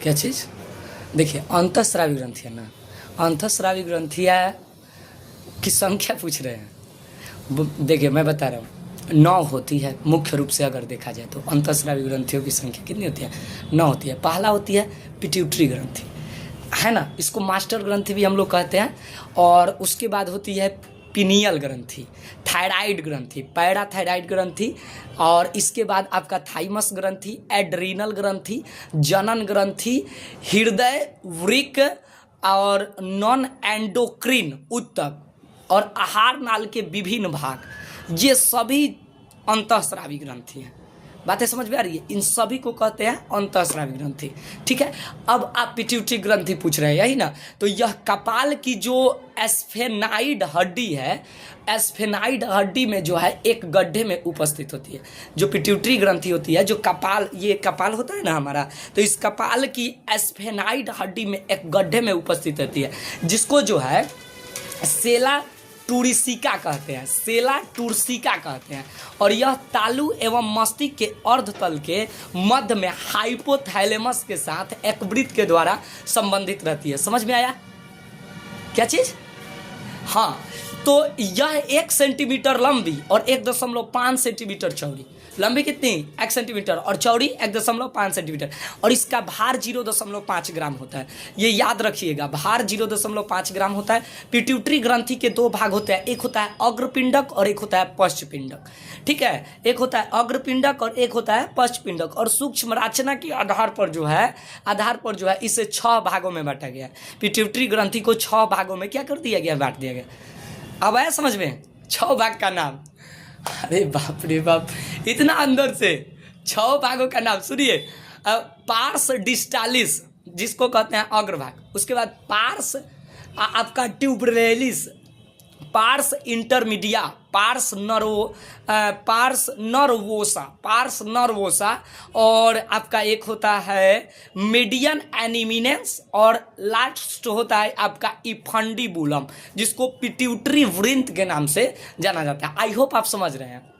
क्या चीज़? देखिए अंतःस्रावी ग्रंथियाँ ना, अंतःस्रावी ग्रंथियाँ की संख्या पूछ रहे हैं। देखिए मैं बता रहा हूँ, 9 होती है मुख्य रूप से अगर देखा जाए तो। अंतःस्रावी ग्रंथियों की संख्या कितनी होती है? 9 होती है। पहला होती है पिट्यूटरी ग्रंथि, है ना, इसको मास्टर ग्रंथि भी हम लोग कहते हैं। और उसके बाद होती है पिनियल ग्रंथि, थायराइड ग्रंथि, पैराथायराइड ग्रंथि, और इसके बाद आपका थाइमस ग्रंथि, एड्रीनल ग्रंथि, जनन ग्रंथि, हृदय, वृक्क और नॉन एंडोक्रिन ऊतक और आहार नाल के विभिन्न भाग, ये सभी अंतःस्रावी ग्रंथि हैं। बातें समझ में आ रही है? इन सभी को कहते हैं अंतःस्रावी ग्रंथि। ठीक है, अब आप पिट्यूटरी ग्रंथि पूछ रहे हैं, यही ना? तो यह कपाल की जो एस्फेनाइड हड्डी है, एस्फेनाइड हड्डी में जो है एक गड्ढे में उपस्थित होती है। जो पिट्यूटरी ग्रंथि होती है, जो कपाल, ये कपाल होता है ना हमारा, तो इस कपाल की एस्फेनाइड हड्डी में एक गड्ढे में उपस्थित होती है, जिसको जो है सेला टूरिसिका कहते हैं, सेला टूरसिका कहते हैं। और यह तालु एवं मस्तिष्क के अर्धतल के मध्य में हाइपोथैलेमस के साथ एक वृत्त के द्वारा संबंधित रहती है। समझ में आया? क्या चीज? हाँ, तो यह 1 सेंटीमीटर लंबी और 1.5 सेंटीमीटर चौड़ी। लंबी कितनी? 1 सेंटीमीटर और चौड़ी 1.5 सेंटीमीटर। और इसका भार 0.5 ग्राम होता है। ये याद रखिएगा, भार 0.5 ग्राम होता है। पिट्यूटरी ग्रंथि के 2 भाग होते हैं, एक होता है अग्रपिंडक और एक होता है पश्चपिंडक। ठीक है, एक होता है अग्रपिंडक और एक होता है पश्चपिंडक। और सूक्ष्म रचना के आधार पर जो है इसे 6 भागों में बांटा गया है। पिट्यूटरी ग्रंथि को 6 भागों में क्या कर दिया गया? बांट दिया गया। अब आया समझ में? 6 भाग का नाम। अरे बाप रे बाप, इतना अंदर से 6 भागों का नाम सुनिए। पार्स डिस्टालिस जिसको कहते हैं अग्रभाग, उसके बाद पार्स आपका ट्यूबरेलिस, पार्स इंटरमीडिया, पार्स नर्वोसा, और आपका एक होता है मीडियन एनिमिनेंस, और लास्ट होता है आपका इफंडीबुलम, जिसको पिट्यूटरी वृंत के नाम से जाना जाता है। आई होप आप समझ रहे हैं।